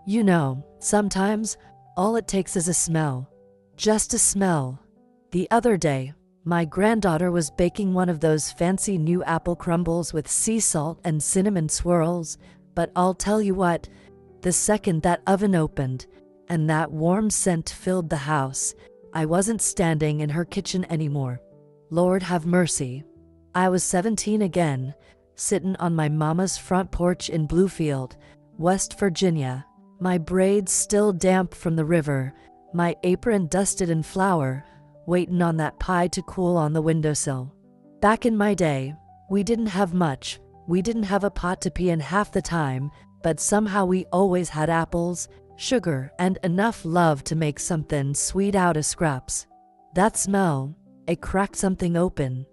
You know, sometimes all it takes is a smell. Just a smell. The other day, my granddaughter was baking one of those fancy new apple crumbles with sea salt and cinnamon swirls, but I'll tell you what, the second that oven opened and that warm scent filled the house, I wasn't standing in her kitchen anymore. Lord have mercy. I was 17 again, sitting on my mama's front porch in Bluefield, West Virginia, my braids still damp from the river, my apron dusted in flour, waiting on that pie to cool on the windowsill. Back in my day, we didn't have much. We didn't have a pot to pee in half the time, but somehow we always had apples, sugar, and enough love to make something sweet out of scraps. That smell, it cracked something open,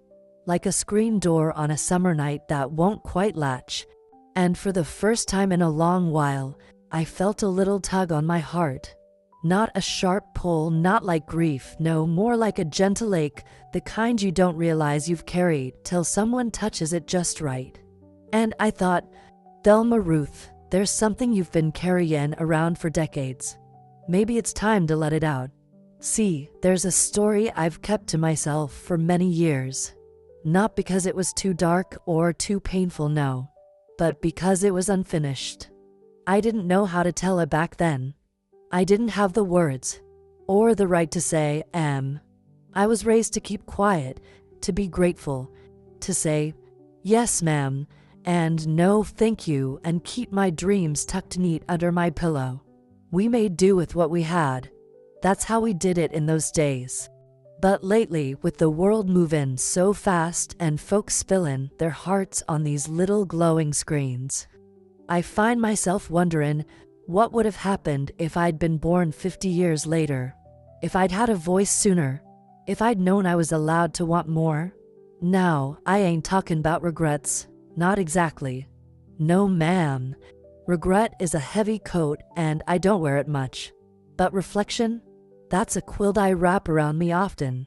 like a screen door on a summer night that won't quite latch, and for the first time in a long while, I felt a little tug on my heart. Not a sharp pull, not like grief, no, more like a gentle ache, the kind you don't realize you've carried till someone touches it just right. And I thought, Thelma Ruth, there's something you've been carrying around for decades. Maybe it's time to let it out. See, there's a story I've kept to myself for many years. Not because it was too dark or too painful, no, but because it was unfinished. I didn't know how to tell it back then. I didn't have the words or the right to say, I was raised to keep quiet, to be grateful, to say, yes, ma'am, and no, thank you, and keep my dreams tucked neat under my pillow. We made do with what we had. That's how we did it in those days. But lately, with the world moving so fast and folks spilling their hearts on these little glowing screens, I find myself wondering what would have happened if I'd been born 50 years later, if I'd had a voice sooner, if I'd known I was allowed to want more. Now, I ain't talking about regrets, not exactly. No, ma'am. Regret is a heavy coat and I don't wear it much. But reflection? That's a quilt I wrap around me often.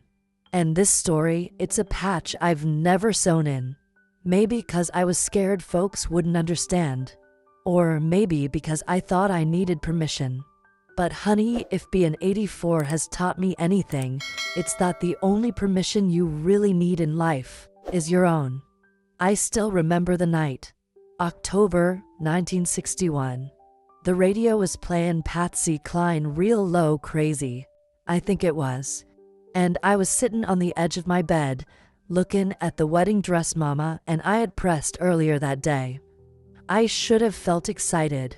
And this story, it's a patch I've never sewn in. Maybe 'cause I was scared folks wouldn't understand. Or maybe because I thought I needed permission. But honey, if being 84 has taught me anything, it's that the only permission you really need in life is your own. I still remember the night. October 1961. The radio was playing Patsy Cline real low crazy. I think it was. And I was sitting on the edge of my bed, looking at the wedding dress mama and I had pressed earlier that day. I should have felt excited.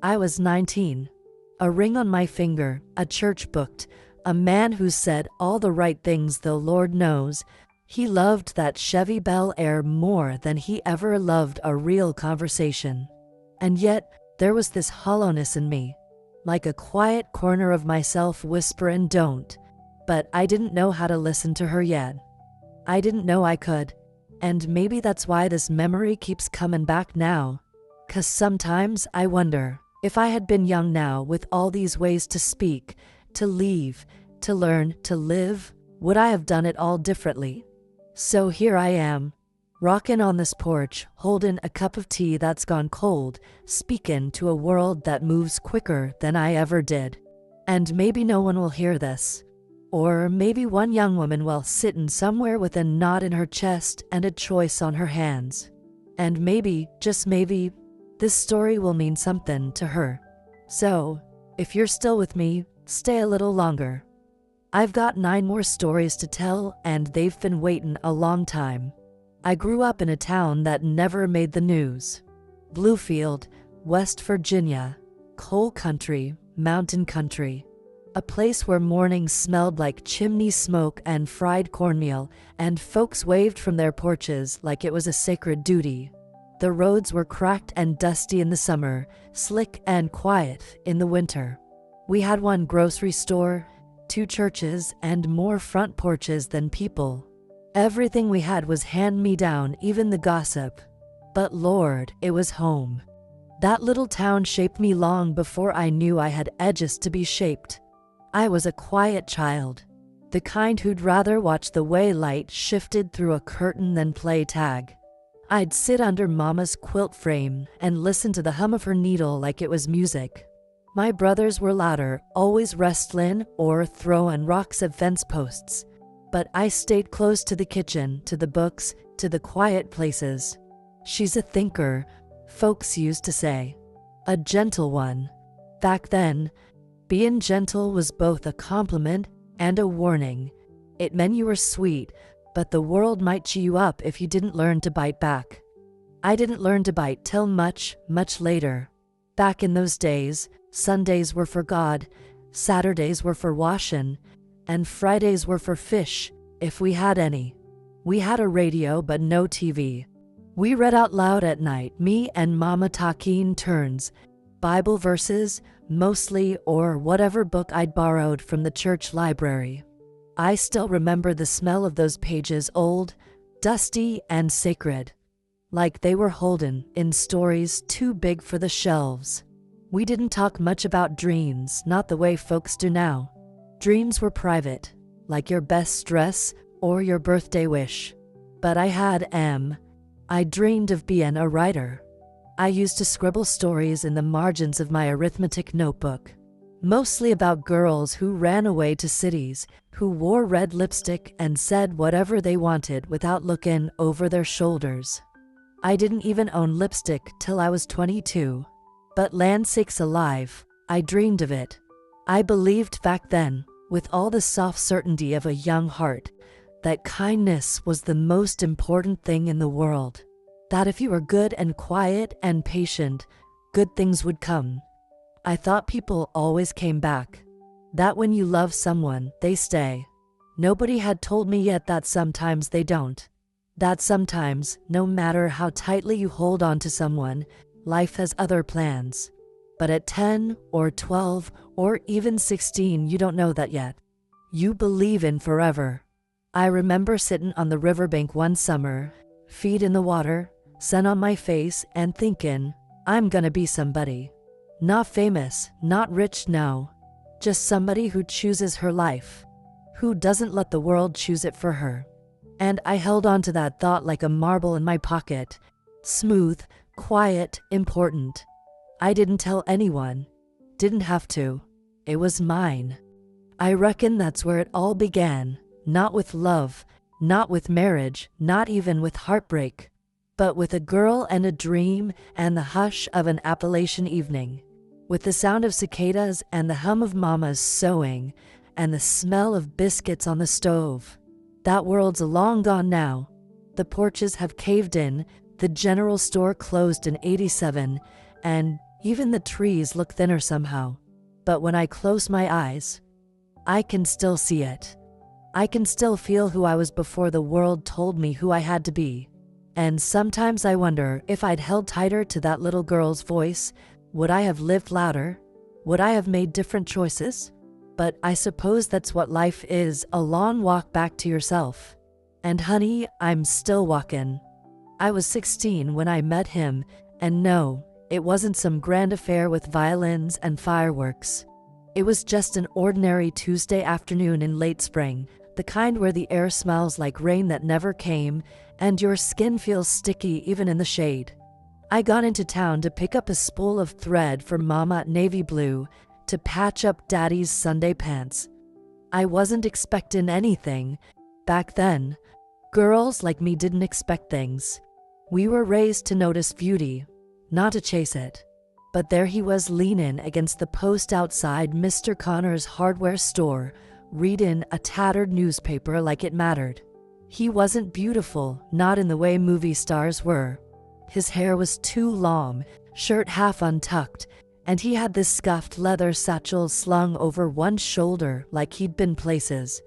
I was 19. A ring on my finger, a church booked, a man who said all the right things the Lord knows. He loved that Chevy Bel Air more than he ever loved a real conversation. And yet, there was this hollowness in me, like a quiet corner of myself whispering don't. But I didn't know how to listen to her yet. I didn't know I could. And maybe that's why this memory keeps coming back now. 'Cause sometimes I wonder, if I had been young now with all these ways to speak, to leave, to learn, to live, would I have done it all differently? So here I am, rocking on this porch, holding a cup of tea that's gone cold, speaking to a world that moves quicker than I ever did. And maybe no one will hear this. Or maybe one young woman will, sitting somewhere with a knot in her chest and a choice on her hands. And maybe, just maybe, this story will mean something to her. So, if you're still with me, stay a little longer. I've got 9 more stories to tell and they've been waiting a long time. I grew up in a town that never made the news. Bluefield, West Virginia. Coal country, mountain country. A place where mornings smelled like chimney smoke and fried cornmeal, and folks waved from their porches like it was a sacred duty. The roads were cracked and dusty in the summer, slick and quiet in the winter. We had one grocery store, 2 churches, and more front porches than people. Everything we had was hand-me-down, even the gossip. But Lord, it was home. That little town shaped me long before I knew I had edges to be shaped. I was a quiet child, the kind who'd rather watch the way light shifted through a curtain than play tag. I'd sit under Mama's quilt frame and listen to the hum of her needle like it was music. My brothers were louder, always wrestlin' or throwin' rocks at fence posts. But I stayed close to the kitchen, to the books, to the quiet places. She's a thinker, folks used to say. A gentle one. Back then, being gentle was both a compliment and a warning. It meant you were sweet, but the world might chew you up if you didn't learn to bite back. I didn't learn to bite till much, much later. Back in those days, Sundays were for God, Saturdays were for washin', and Fridays were for fish, if we had any. We had a radio but no TV. We read out loud at night, me and Mama talking turns, Bible verses, mostly, or whatever book I'd borrowed from the church library. I still remember the smell of those pages, old, dusty, and sacred. Like they were holden in stories too big for the shelves. We didn't talk much about dreams, not the way folks do now. Dreams were private, like your best dress or your birthday wish. But I had I dreamed of being a writer. I used to scribble stories in the margins of my arithmetic notebook, mostly about girls who ran away to cities, who wore red lipstick and said whatever they wanted without looking over their shoulders. I didn't even own lipstick till I was 22. But land sakes alive, I dreamed of it. I believed back then, with all the soft certainty of a young heart, that kindness was the most important thing in the world. That if you were good and quiet and patient, good things would come. I thought people always came back. That when you love someone, they stay. Nobody had told me yet that sometimes they don't. That sometimes, no matter how tightly you hold on to someone, life has other plans. But at 10 or 12 or even 16, you don't know that yet. You believe in forever. I remember sitting on the riverbank one summer, feet in the water, sun on my face, and thinking, I'm gonna be somebody. Not famous, not rich, no. Just somebody who chooses her life. Who doesn't let the world choose it for her. And I held on to that thought like a marble in my pocket. Smooth, quiet, important. I didn't tell anyone. Didn't have to. It was mine. I reckon that's where it all began. Not with love, not with marriage, not even with heartbreak, but with a girl and a dream and the hush of an Appalachian evening, with the sound of cicadas and the hum of Mama's sewing and the smell of biscuits on the stove. That world's long gone now. The porches have caved in, the general store closed in '87, and even the trees look thinner somehow. But when I close my eyes, I can still see it. I can still feel who I was before the world told me who I had to be. And sometimes I wonder if I'd held tighter to that little girl's voice, would I have lived louder? Would I have made different choices? But I suppose that's what life is, a long walk back to yourself. And honey, I'm still walking. I was 16 when I met him, and no, it wasn't some grand affair with violins and fireworks. It was just an ordinary Tuesday afternoon in late spring, the kind where the air smells like rain that never came, and your skin feels sticky even in the shade. I got into town to pick up a spool of thread for Mama navy blue to patch up Daddy's Sunday pants. I wasn't expecting anything. Back then, girls like me didn't expect things. We were raised to notice beauty, not to chase it. But there he was leaning against the post outside Mr. Connor's hardware store, reading a tattered newspaper like it mattered. He wasn't beautiful, not in the way movie stars were. His hair was too long, shirt half untucked, and he had this scuffed leather satchel slung over one shoulder like he'd been places.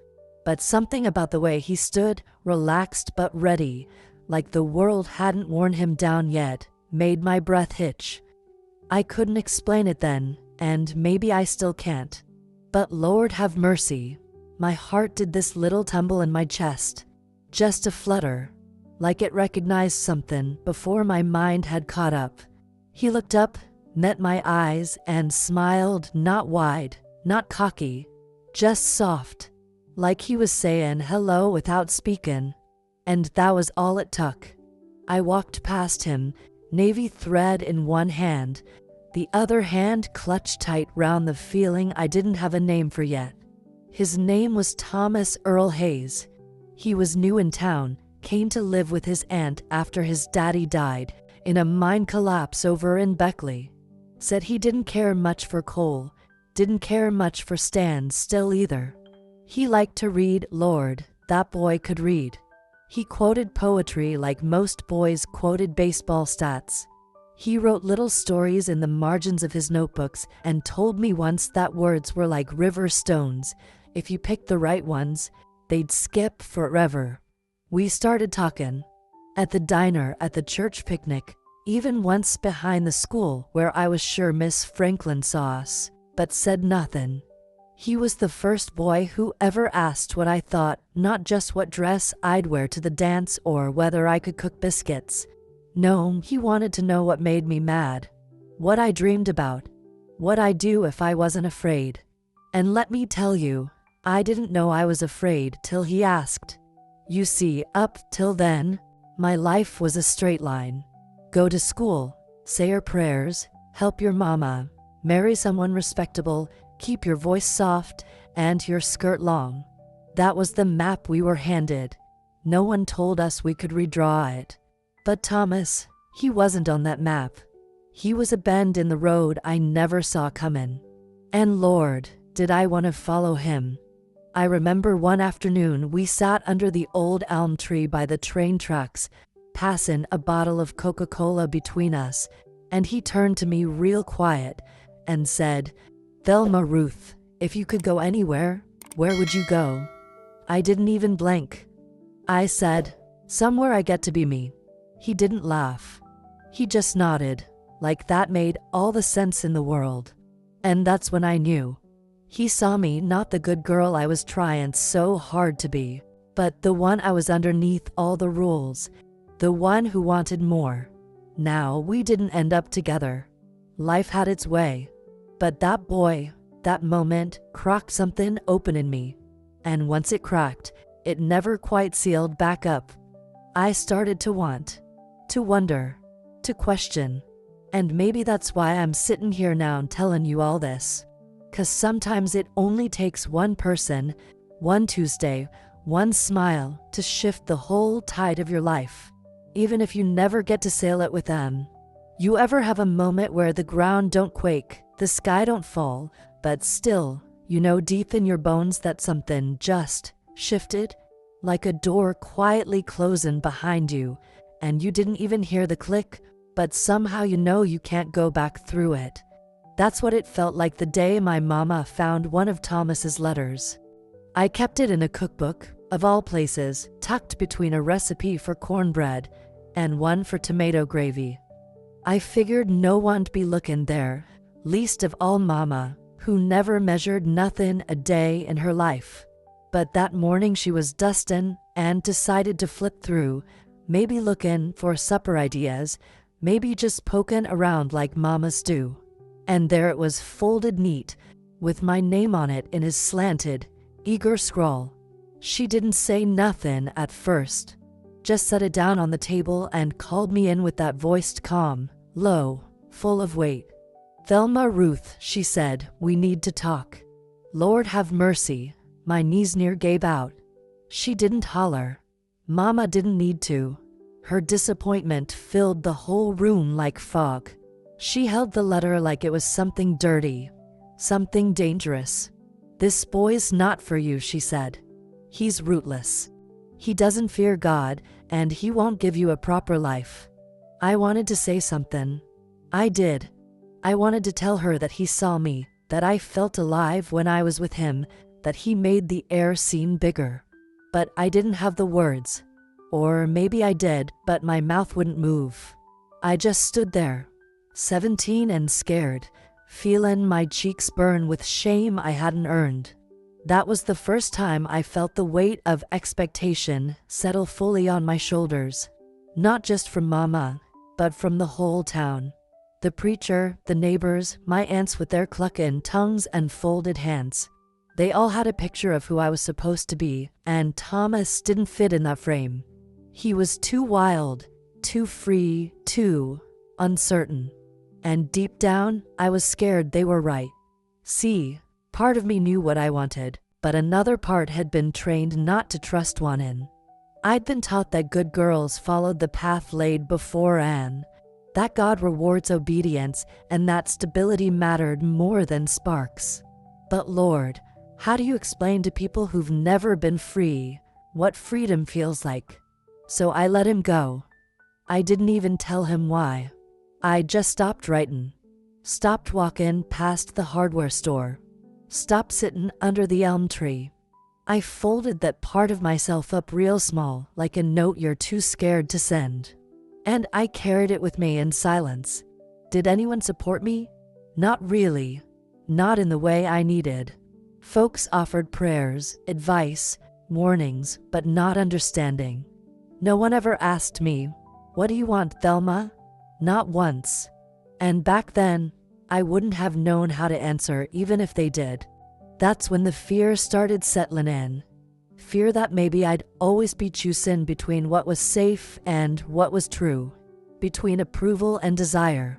But something about the way he stood, relaxed but ready, like the world hadn't worn him down yet, made my breath hitch. I couldn't explain it then, and maybe I still can't. But Lord have mercy, my heart did this little tumble in my chest, just a flutter, like it recognized something before my mind had caught up. He looked up, met my eyes, and smiled, not wide, not cocky, just soft, like he was saying hello without speaking. And that was all it took. I walked past him, navy thread in one hand, the other hand clutched tight round the feeling I didn't have a name for yet. His name was Thomas Earl Hayes. He was new in town, came to live with his aunt after his daddy died in a mine collapse over in Beckley. Said he didn't care much for coal, didn't care much for Stan Still either. He liked to read. Lord, that boy could read. He quoted poetry like most boys quoted baseball stats. He wrote little stories in the margins of his notebooks and told me once that words were like river stones. If you picked the right ones, they'd skip forever. We started talking. At the diner, at the church picnic, even once behind the school where I was sure Miss Franklin saw us, but said nothing. He was the first boy who ever asked what I thought, not just what dress I'd wear to the dance or whether I could cook biscuits. No, he wanted to know what made me mad, what I dreamed about, what I'd do if I wasn't afraid. And let me tell you, I didn't know I was afraid till he asked. You see, up till then, my life was a straight line. Go to school, say your prayers, help your mama, marry someone respectable, keep your voice soft, and your skirt long. That was the map we were handed. No one told us we could redraw it. But Thomas, he wasn't on that map. He was a bend in the road I never saw coming. And Lord, did I want to follow him. I remember one afternoon we sat under the old elm tree by the train tracks, passin' a bottle of Coca-Cola between us, and he turned to me real quiet and said, "Thelma Ruth, if you could go anywhere, where would you go?" I didn't even blink. I said, "Somewhere I get to be me." He didn't laugh. He just nodded, like that made all the sense in the world. And that's when I knew. He saw me not the good girl I was trying so hard to be, but the one I was underneath all the rules, the one who wanted more. Now, we didn't end up together. Life had its way. But that boy, that moment, cracked something open in me. And once it cracked, it never quite sealed back up. I started to want, to wonder, to question. And maybe that's why I'm sitting here now telling you all this. 'Cause sometimes it only takes one person, one Tuesday, one smile to shift the whole tide of your life. Even if you never get to sail it with them. You ever have a moment where the ground don't quake, the sky don't fall, but still, you know deep in your bones that something just shifted? Like a door quietly closing behind you, and you didn't even hear the click, but somehow you know you can't go back through it. That's what it felt like the day my mama found one of Thomas's letters. I kept it in a cookbook, of all places, tucked between a recipe for cornbread and one for tomato gravy. I figured no one'd be looking there, least of all Mama, who never measured nothing a day in her life. But that morning she was dustin' and decided to flip through, maybe looking for supper ideas, maybe just poking around like mamas do. And there it was folded neat, with my name on it in his slanted, eager scrawl. She didn't say nothin' at first, just set it down on the table and called me in with that voiced calm, low, full of weight. "Thelma Ruth," she said, "we need to talk." Lord have mercy, my knees near gave out. She didn't holler. Mama didn't need to. Her disappointment filled the whole room like fog. She held the letter like it was something dirty, something dangerous. "This boy's not for you," she said. "He's rootless. He doesn't fear God, and he won't give you a proper life." I wanted to say something. I did. I wanted to tell her that he saw me, that I felt alive when I was with him, that he made the air seem bigger. But I didn't have the words. Or maybe I did, but my mouth wouldn't move. I just stood there, 17 and scared, feeling my cheeks burn with shame I hadn't earned. That was the first time I felt the weight of expectation settle fully on my shoulders. Not just from Mama, but from the whole town. The preacher, the neighbors, my aunts with their clucking tongues and folded hands. They all had a picture of who I was supposed to be, and Thomas didn't fit in that frame. He was too wild, too free, too uncertain. And deep down, I was scared they were right. See, part of me knew what I wanted, but another part had been trained not to trust one in. I'd been taught that good girls followed the path laid before Anne, that God rewards obedience, and that stability mattered more than sparks. But Lord, how do you explain to people who've never been free what freedom feels like? So I let him go. I didn't even tell him why. I just stopped writing. Stopped walking past the hardware store. Stopped sitting under the elm tree. I folded that part of myself up real small, like a note you're too scared to send. And I carried it with me in silence. Did anyone support me? Not really. Not in the way I needed. Folks offered prayers, advice, warnings, but not understanding. No one ever asked me, "What do you want, Thelma?" Not once. And back then, I wouldn't have known how to answer even if they did. That's when the fear started settling in. Fear that maybe I'd always be choosing between what was safe and what was true. Between approval and desire.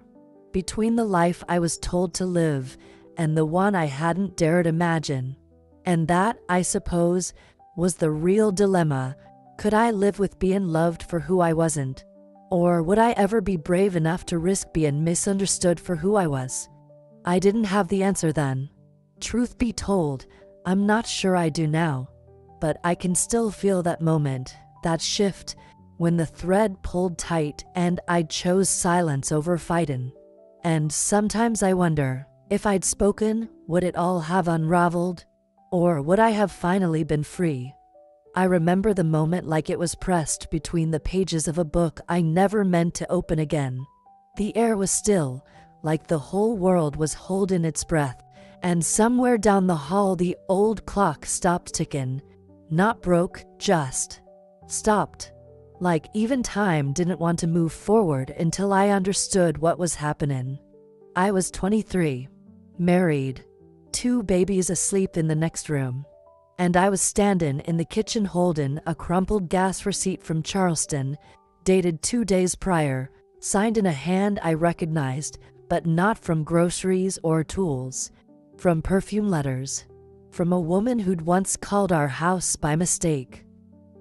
Between the life I was told to live and the one I hadn't dared imagine. And that, I suppose, was the real dilemma. Could I live with being loved for who I wasn't? Or would I ever be brave enough to risk being misunderstood for who I was? I didn't have the answer then. Truth be told, I'm not sure I do now. But I can still feel that moment, that shift, when the thread pulled tight and I chose silence over fighting. And sometimes I wonder, if I'd spoken, would it all have unraveled? Or would I have finally been free? I remember the moment like it was pressed between the pages of a book I never meant to open again. The air was still, like the whole world was holding its breath, and somewhere down the hall the old clock stopped ticking. Not broke, just stopped. Like even time didn't want to move forward until I understood what was happening. I was 23, married, 2 babies asleep in the next room. And I was standing in the kitchen holding a crumpled gas receipt from Charleston, dated 2 days prior, signed in a hand I recognized, but not from groceries or tools, from perfume letters, from a woman who'd once called our house by mistake.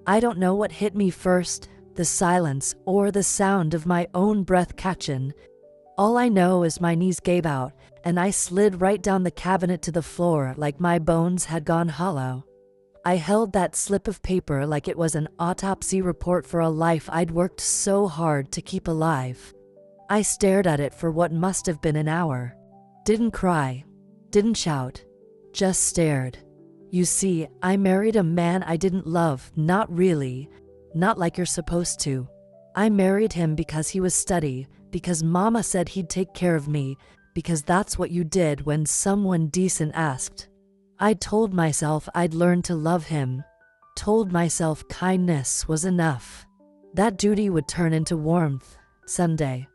I don't know what hit me first, the silence or the sound of my own breath catching. All I know is my knees gave out, and I slid right down the cabinet to the floor like my bones had gone hollow. I held that slip of paper like it was an autopsy report for a life I'd worked so hard to keep alive. I stared at it for what must have been an hour. Didn't cry. Didn't shout. Just stared. You see, I married a man I didn't love, not really. Not like you're supposed to. I married him because he was steady, because Mama said he'd take care of me, because that's what you did when someone decent asked. I told myself I'd learn to love him. Told myself kindness was enough. That duty would turn into warmth someday.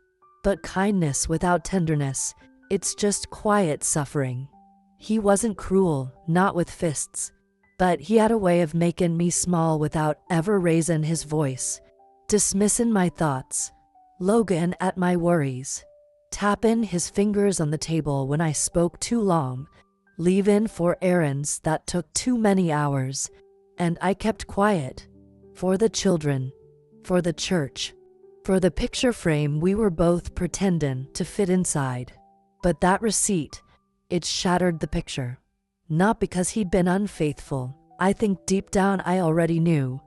But kindness without tenderness, it's just quiet suffering. He wasn't cruel, not with fists. But he had a way of making me small without ever raising his voice. Dismissing my thoughts. Logan at my worries. Tapping his fingers on the table when I spoke too long. Leaving for errands that took too many hours, and I kept quiet. For the children, for the church, for the picture frame we were both pretending to fit inside. But that receipt, it shattered the picture. Not because he'd been unfaithful, I think deep down I already knew,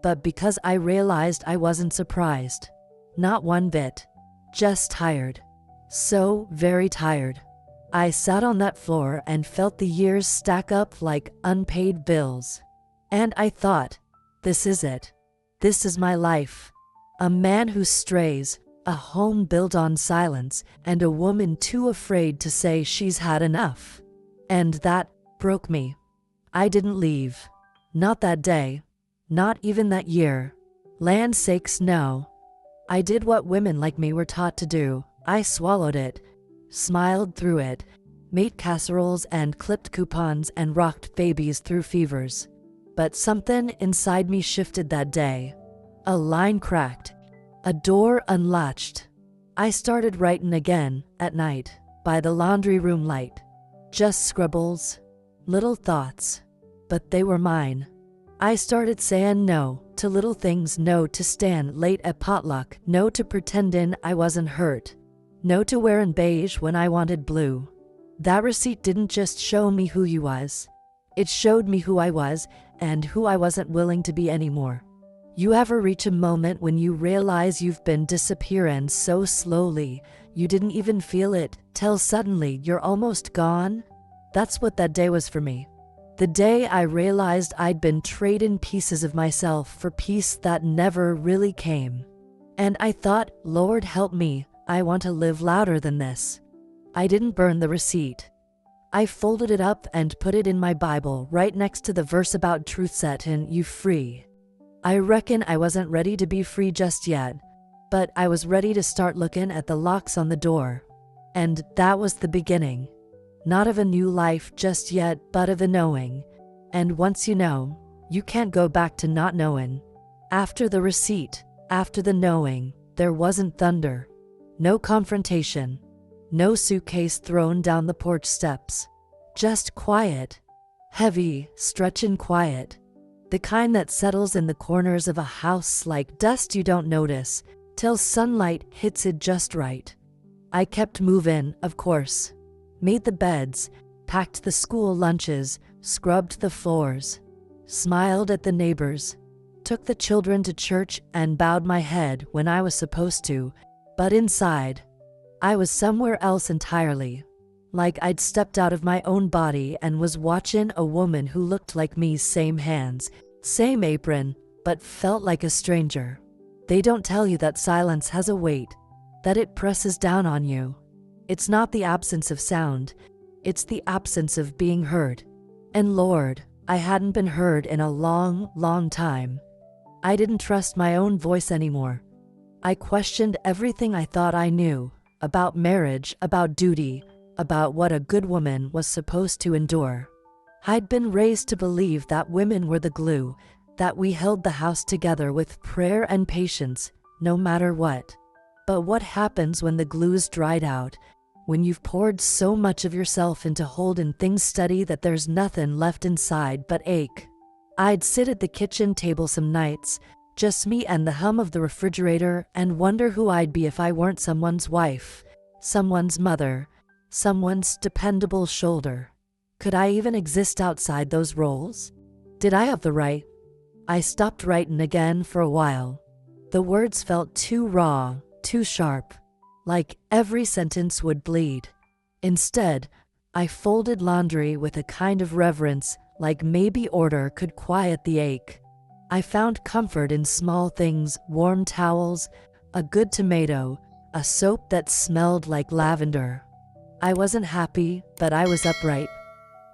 but because I realized I wasn't surprised. Not one bit. Just tired. So very tired. I sat on that floor and felt the years stack up like unpaid bills. And I thought, this is it. This is my life. A man who strays, a home built on silence, and a woman too afraid to say she's had enough. And that broke me. I didn't leave. Not that day. Not even that year. Land's sakes, no. I did what women like me were taught to do. I swallowed it. Smiled through it, made casseroles and clipped coupons and rocked babies through fevers. But something inside me shifted that day. A line cracked. A door unlatched. I started writing again, at night, by the laundry room light. Just scribbles, little thoughts, but they were mine. I started saying no to little things, no to stand late at potluck, no to pretending I wasn't hurt, no to wearing beige when I wanted blue. That receipt didn't just show me who you was. It showed me who I was and who I wasn't willing to be anymore. You ever reach a moment when you realize you've been disappearing so slowly, you didn't even feel it, till suddenly you're almost gone? That's what that day was for me. The day I realized I'd been trading pieces of myself for peace that never really came. And I thought, Lord help me, I want to live louder than this. I didn't burn the receipt. I folded it up and put it in my Bible right next to the verse about truth setting you free. I reckon I wasn't ready to be free just yet, but I was ready to start looking at the locks on the door. And that was the beginning. Not of a new life just yet, but of a knowing. And once you know, you can't go back to not knowing. After the receipt, after the knowing, there wasn't thunder. No confrontation. No suitcase thrown down the porch steps. Just quiet. Heavy, stretching quiet. The kind that settles in the corners of a house like dust you don't notice, till sunlight hits it just right. I kept moving, of course. Made the beds, packed the school lunches, scrubbed the floors, smiled at the neighbors, took the children to church and bowed my head when I was supposed to, but inside, I was somewhere else entirely. Like I'd stepped out of my own body and was watching a woman who looked like me, same hands, same apron, but felt like a stranger. They don't tell you that silence has a weight, that it presses down on you. It's not the absence of sound, it's the absence of being heard. And Lord, I hadn't been heard in a long, long time. I didn't trust my own voice anymore. I questioned everything I thought I knew, about marriage, about duty, about what a good woman was supposed to endure. I'd been raised to believe that women were the glue, that we held the house together with prayer and patience, no matter what. But what happens when the glue's dried out, when you've poured so much of yourself into holding things steady that there's nothing left inside but ache? I'd sit at the kitchen table some nights, just me and the hum of the refrigerator, and wonder who I'd be if I weren't someone's wife, someone's mother, someone's dependable shoulder. Could I even exist outside those roles? Did I have the right? I stopped writing again for a while. The words felt too raw, too sharp, like every sentence would bleed. Instead, I folded laundry with a kind of reverence, like maybe order could quiet the ache. I found comfort in small things, warm towels, a good tomato, a soap that smelled like lavender. I wasn't happy, but I was upright.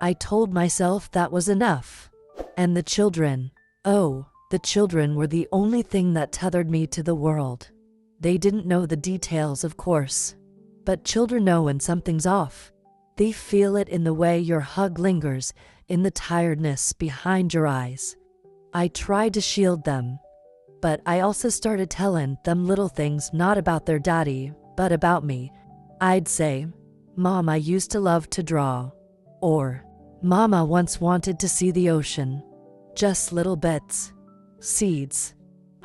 I told myself that was enough. And the children, oh, the children were the only thing that tethered me to the world. They didn't know the details, of course. But children know when something's off. They feel it in the way your hug lingers, in the tiredness behind your eyes. I tried to shield them, but I also started telling them little things, not about their daddy, but about me. I'd say, Mom, I used to love to draw. Or, Mama once wanted to see the ocean. Just little bits. Seeds.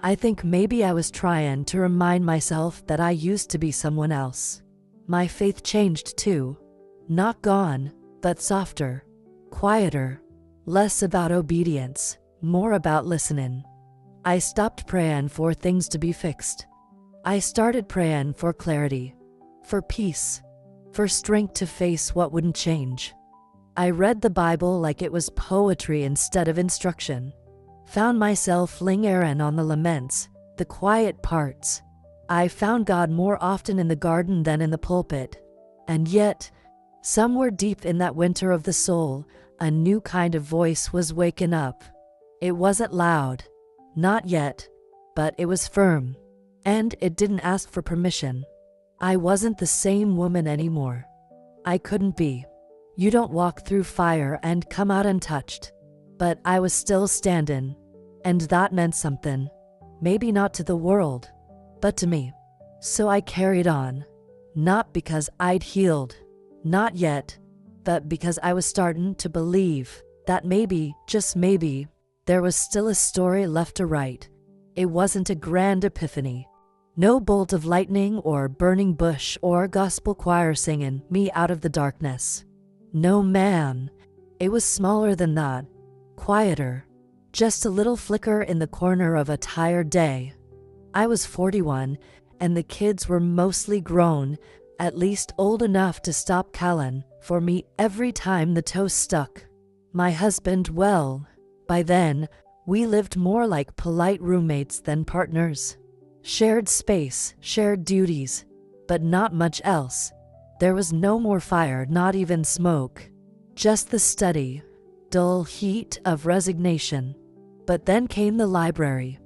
I think maybe I was trying to remind myself that I used to be someone else. My faith changed too. Not gone, but softer, quieter, less about obedience, more about listening. I stopped praying for things to be fixed. I started praying for clarity, for peace, for strength to face what wouldn't change. I read the Bible like it was poetry instead of instruction. Found myself lingering on the laments, the quiet parts. I found God more often in the garden than in the pulpit. And yet, somewhere deep in that winter of the soul, a new kind of voice was waking up. It wasn't loud, not yet, but it was firm. And it didn't ask for permission. I wasn't the same woman anymore. I couldn't be. You don't walk through fire and come out untouched. But I was still standing, and that meant something. Maybe not to the world, but to me. So I carried on. Not because I'd healed. Not yet. But because I was starting to believe that maybe, just maybe, there was still a story left to write. It wasn't a grand epiphany. No bolt of lightning or burning bush or gospel choir singing me out of the darkness. No, ma'am. It was smaller than that. Quieter. Just a little flicker in the corner of a tired day. I was 41, and the kids were mostly grown, at least old enough to stop calling for me every time the toast stuck. My husband, well, by then, we lived more like polite roommates than partners. Shared space, shared duties, but not much else. There was no more fire, not even smoke. Just the steady, dull heat of resignation. But then came the library.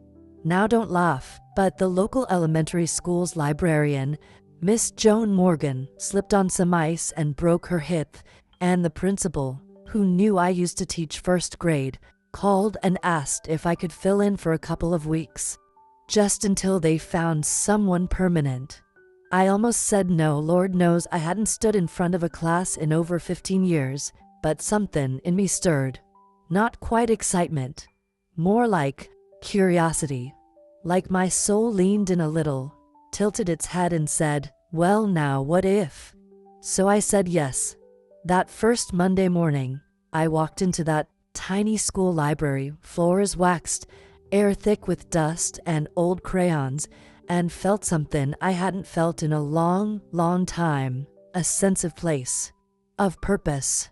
Now don't laugh, but the local elementary school's librarian, Miss Joan Morgan, slipped on some ice and broke her hip, and the principal, who knew I used to teach first grade, called and asked if I could fill in for a couple of weeks, just until they found someone permanent. I almost said no. Lord knows I hadn't stood in front of a class in over 15 years, but something in me stirred. Not quite excitement, more like curiosity. Like my soul leaned in a little, tilted its head and said, well now, what if? So I said yes. That first Monday morning, I walked into that tiny school library, floors waxed, air thick with dust and old crayons, and felt something I hadn't felt in a long, long time, a sense of place, of purpose.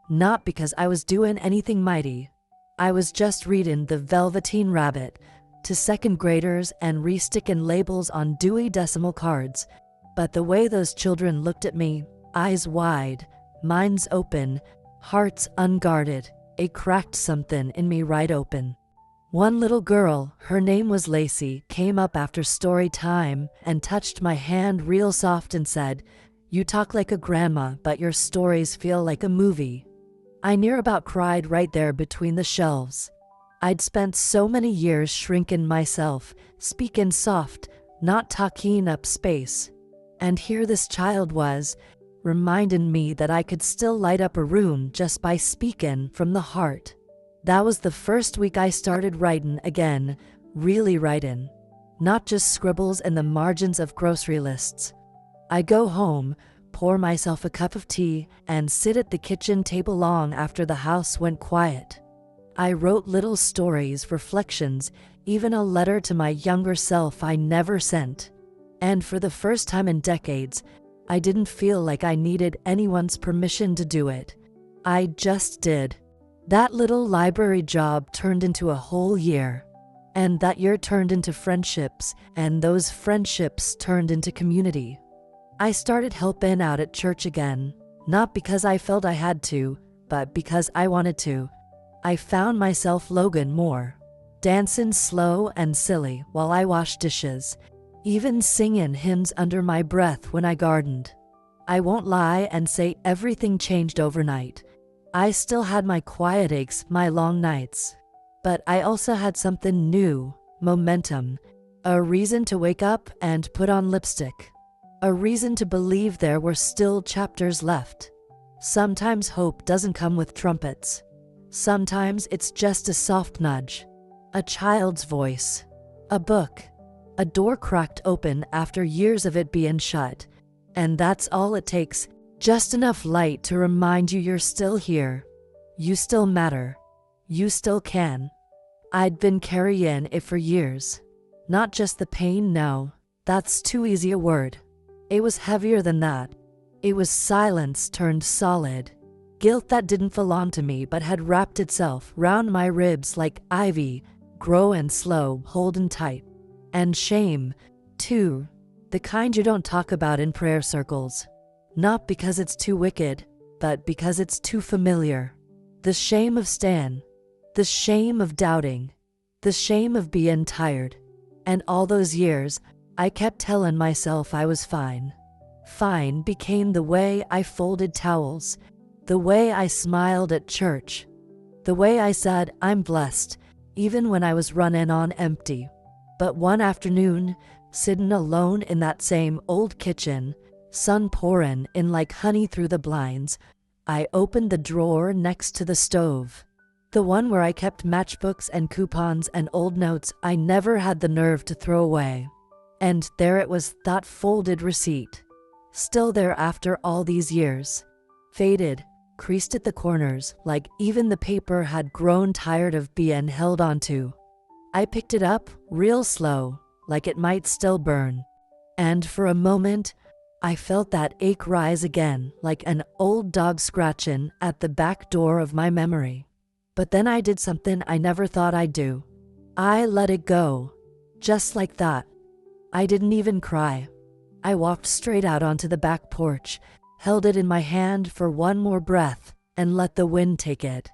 Not because I was doing anything mighty. I was just reading The Velveteen Rabbit to second graders and resticking labels on Dewey Decimal cards, but the way those children looked at me, eyes wide, minds open, hearts unguarded, it cracked something in me right open. One little girl, her name was Lacey, came up after story time and touched my hand real soft and said, you talk like a grandma, but your stories feel like a movie. I near about cried right there between the shelves. I'd spent so many years shrinking myself, speaking soft, not talking up space. And here this child was, reminding me that I could still light up a room just by speaking from the heart. That was the first week I started writing again, really writing. Not just scribbles in the margins of grocery lists. I go home, pour myself a cup of tea, and sit at the kitchen table long after the house went quiet. I wrote little stories, reflections, even a letter to my younger self I never sent. And for the first time in decades, I didn't feel like I needed anyone's permission to do it. I just did. That little library job turned into a whole year. And that year turned into friendships, and those friendships turned into community. I started helping out at church again, not because I felt I had to, but because I wanted to. I found myself Logan more, dancing slow and silly while I washed dishes, even singing hymns under my breath when I gardened. I won't lie and say everything changed overnight. I still had my quiet aches, my long nights. But I also had something new, momentum, a reason to wake up and put on lipstick, a reason to believe there were still chapters left. Sometimes hope doesn't come with trumpets. Sometimes it's just a soft nudge, a child's voice, a book, a door cracked open after years of it being shut, and that's all it takes, just enough light to remind you you're still here. You still matter. You still can. I'd been carrying it for years. Not just the pain, no, that's too easy a word. It was heavier than that. It was silence turned solid. Guilt that didn't belong to me but had wrapped itself round my ribs like ivy, growing slow, holding tight. And shame, too, the kind you don't talk about in prayer circles. Not because it's too wicked, but because it's too familiar. The shame of Stan, the shame of doubting, the shame of being tired. And all those years, I kept telling myself I was fine. Fine became the way I folded towels, the way I smiled at church, the way I said I'm blessed, even when I was running on empty. But one afternoon, sittin' alone in that same old kitchen, sun pourin' in like honey through the blinds. I opened the drawer next to the stove, the one where I kept matchbooks and coupons and old notes I never had the nerve to throw away. And there it was, that folded receipt. Still there after all these years. Faded, creased at the corners, like even the paper had grown tired of being held onto. I picked it up, real slow, like it might still burn. And for a moment, I felt that ache rise again, like an old dog scratching at the back door of my memory. But then I did something I never thought I'd do. I let it go. Just like that. I didn't even cry. I walked straight out onto the back porch, held it in my hand for one more breath, and let the wind take it.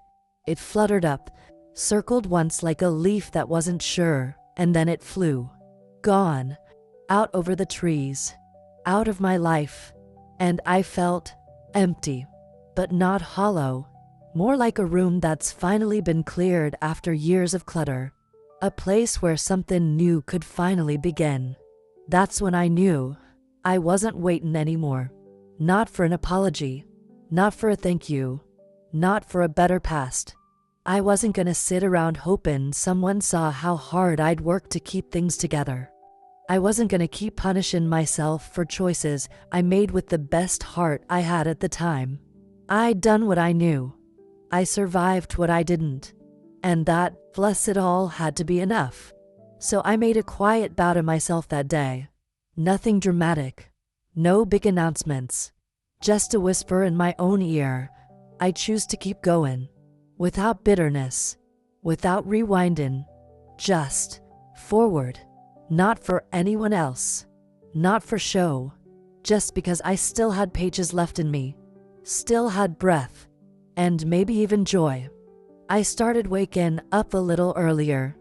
It fluttered up, circled once like a leaf that wasn't sure, and then it flew. Gone. Out over the trees. Out of my life. And I felt empty, but not hollow. More like a room that's finally been cleared after years of clutter. A place where something new could finally begin. That's when I knew I wasn't waiting anymore. Not for an apology. Not for a thank you. Not for a better past. I wasn't gonna sit around hoping someone saw how hard I'd worked to keep things together. I wasn't gonna keep punishing myself for choices I made with the best heart I had at the time. I'd done what I knew. I survived what I didn't. And that, bless it all, had to be enough. So I made a quiet bow to myself that day. Nothing dramatic. No big announcements. Just a whisper in my own ear. I choose to keep going. Without bitterness. Without rewinding. Just forward. Not for anyone else. Not for show. Just because I still had pages left in me. Still had breath. And maybe even joy. I started waking up a little earlier.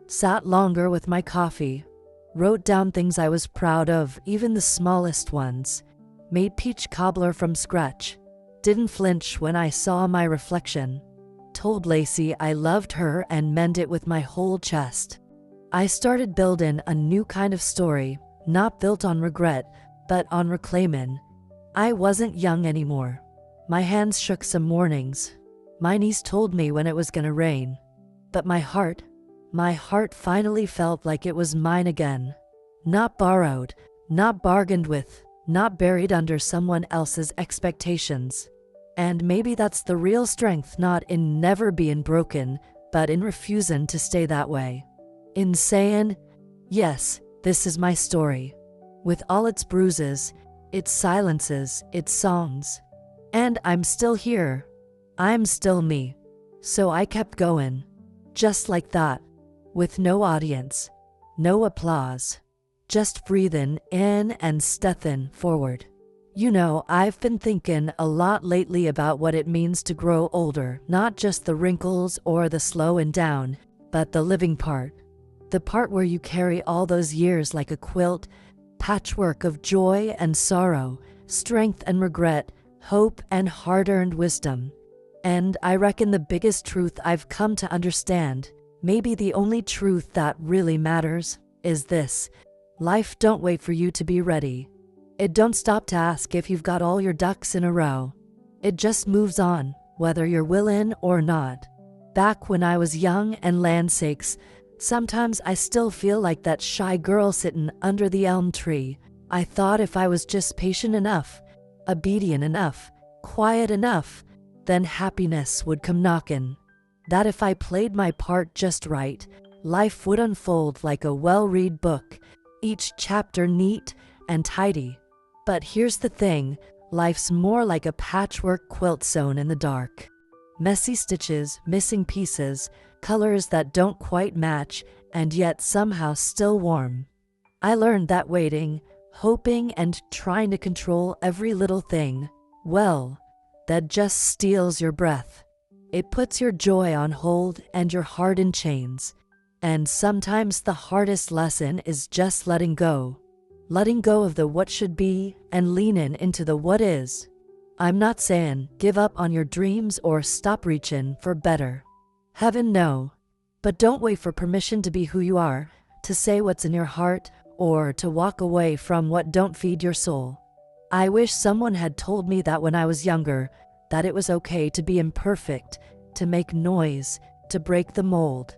Sat longer with my coffee. Wrote down things I was proud of, even the smallest ones. Made peach cobbler from scratch. Didn't flinch when I saw my reflection. Told Lacey I loved her and meant it with my whole chest. I started building a new kind of story, not built on regret, but on reclaiming. I wasn't young anymore. My hands shook some mornings. My niece told me when it was gonna rain. But my heart finally felt like it was mine again. Not borrowed, not bargained with, not buried under someone else's expectations. And maybe that's the real strength, not in never being broken, but in refusing to stay that way. In saying, yes, this is my story. With all its bruises, its silences, its songs. And I'm still here. I'm still me. So I kept going. Just like that. With no audience. No applause. Just breathing in and stepping forward. You know, I've been thinking a lot lately about what it means to grow older. Not just the wrinkles or the slowing down, but the living part. The part where you carry all those years like a quilt, patchwork of joy and sorrow, strength and regret, hope and hard-earned wisdom. And I reckon the biggest truth I've come to understand, maybe the only truth that really matters, is this. Life don't wait for you to be ready. It don't stop to ask if you've got all your ducks in a row. It just moves on, whether you're willing or not. Back when I was young and land sakes, sometimes I still feel like that shy girl sitting under the elm tree. I thought if I was just patient enough, obedient enough, quiet enough, then happiness would come knocking. That if I played my part just right, life would unfold like a well-read book, each chapter neat and tidy. But here's the thing, life's more like a patchwork quilt sewn in the dark. Messy stitches, missing pieces, colors that don't quite match, and yet somehow still warm. I learned that waiting, hoping, and trying to control every little thing, well, that just steals your breath. It puts your joy on hold and your heart in chains. And sometimes the hardest lesson is just letting go. Letting go of the what should be and leaning into the what is. I'm not saying give up on your dreams or stop reaching for better. Heaven no. But don't wait for permission to be who you are, to say what's in your heart, or to walk away from what don't feed your soul. I wish someone had told me that when I was younger, that it was okay to be imperfect, to make noise, to break the mold,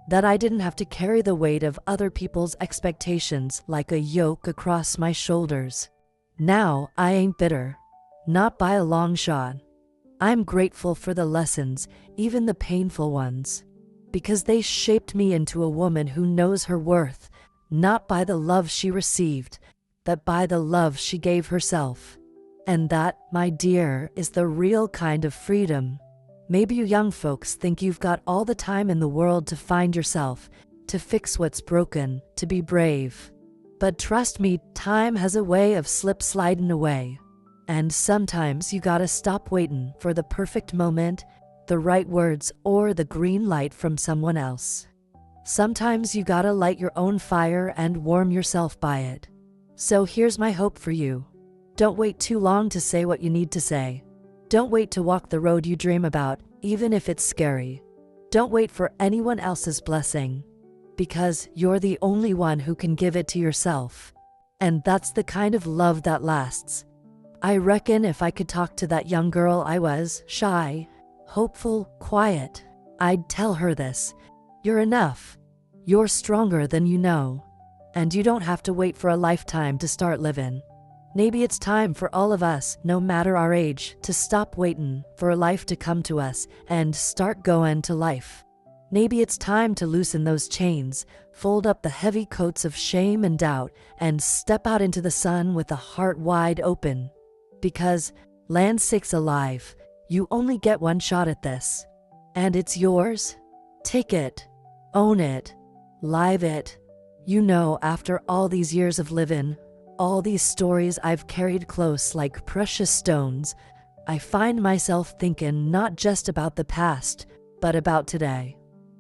that I didn't have to carry the weight of other people's expectations like a yoke across my shoulders. Now I ain't bitter, not by a long shot. I'm grateful for the lessons, even the painful ones, because they shaped me into a woman who knows her worth, not by the love she received, but by the love she gave herself. And that, my dear, is the real kind of freedom. Maybe you young folks think you've got all the time in the world to find yourself, to fix what's broken, to be brave. But trust me, time has a way of sliding away. And sometimes you gotta stop waiting for the perfect moment, the right words, or the green light from someone else. Sometimes you gotta light your own fire and warm yourself by it. So here's my hope for you. Don't wait too long to say what you need to say. Don't wait to walk the road you dream about, even if it's scary. Don't wait for anyone else's blessing, because you're the only one who can give it to yourself. And that's the kind of love that lasts. I reckon if I could talk to that young girl I was, shy, hopeful, quiet, I'd tell her this. You're enough. You're stronger than you know. And you don't have to wait for a lifetime to start living. Maybe it's time for all of us, no matter our age, to stop waiting for life to come to us and start going to life. Maybe it's time to loosen those chains, fold up the heavy coats of shame and doubt, and step out into the sun with a heart wide open. Because, land sakes alive, you only get one shot at this. And it's yours. Take it. Own it. Live it. You know, after all these years of living, all these stories I've carried close like precious stones, I find myself thinking not just about the past, but about today.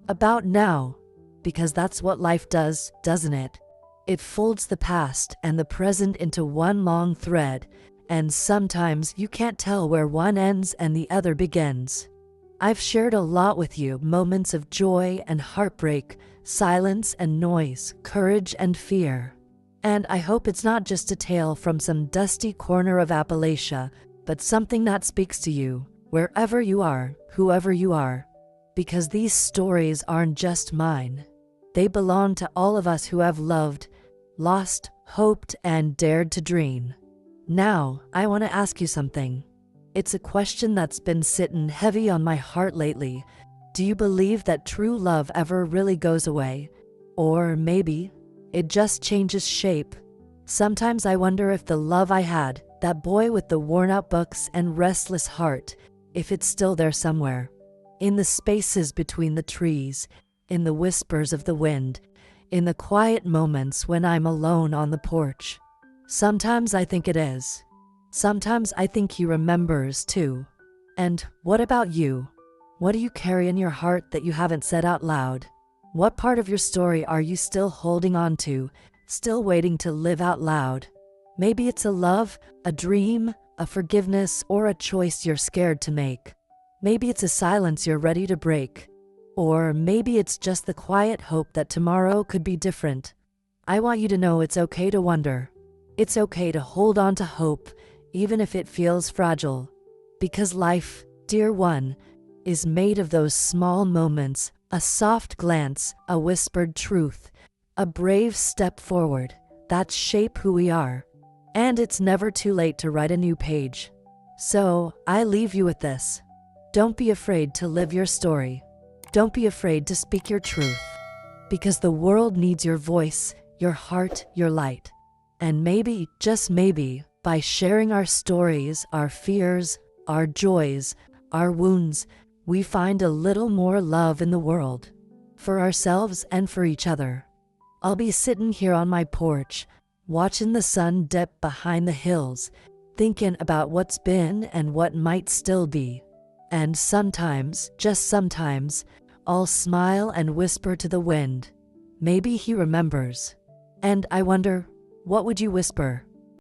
About now. Because that's what life does, doesn't it? It folds the past and the present into one long thread, and sometimes you can't tell where one ends and the other begins. I've shared a lot with you, moments of joy and heartbreak, silence and noise, courage and fear. And I hope it's not just a tale from some dusty corner of Appalachia, but something that speaks to you, wherever you are, whoever you are. Because these stories aren't just mine. They belong to all of us who have loved, lost, hoped, and dared to dream. Now, I want to ask you something. It's a question that's been sitting heavy on my heart lately. Do you believe that true love ever really goes away? Or maybe it just changes shape? Sometimes I wonder if the love I had, that boy with the worn-out books and restless heart, if it's still there somewhere. In the spaces between the trees, in the whispers of the wind, in the quiet moments when I'm alone on the porch. Sometimes I think it is. Sometimes I think he remembers too. And what about you? What do you carry in your heart that you haven't said out loud? What part of your story are you still holding on to, still waiting to live out loud? Maybe it's a love, a dream, a forgiveness, or a choice you're scared to make. Maybe it's a silence you're ready to break. Or maybe it's just the quiet hope that tomorrow could be different. I want you to know it's okay to wonder. It's okay to hold on to hope, even if it feels fragile. Because life, dear one, is made of those small moments, a soft glance, a whispered truth, a brave step forward, that shape who we are. And it's never too late to write a new page. So, I leave you with this. Don't be afraid to live your story. Don't be afraid to speak your truth. Because the world needs your voice, your heart, your light. And maybe, just maybe, by sharing our stories, our fears, our joys, our wounds, we find a little more love in the world. For ourselves and for each other. I'll be sitting here on my porch, watching the sun dip behind the hills, thinking about what's been and what might still be. And sometimes, just sometimes, I'll smile and whisper to the wind. Maybe he remembers. And I wonder, what would you whisper?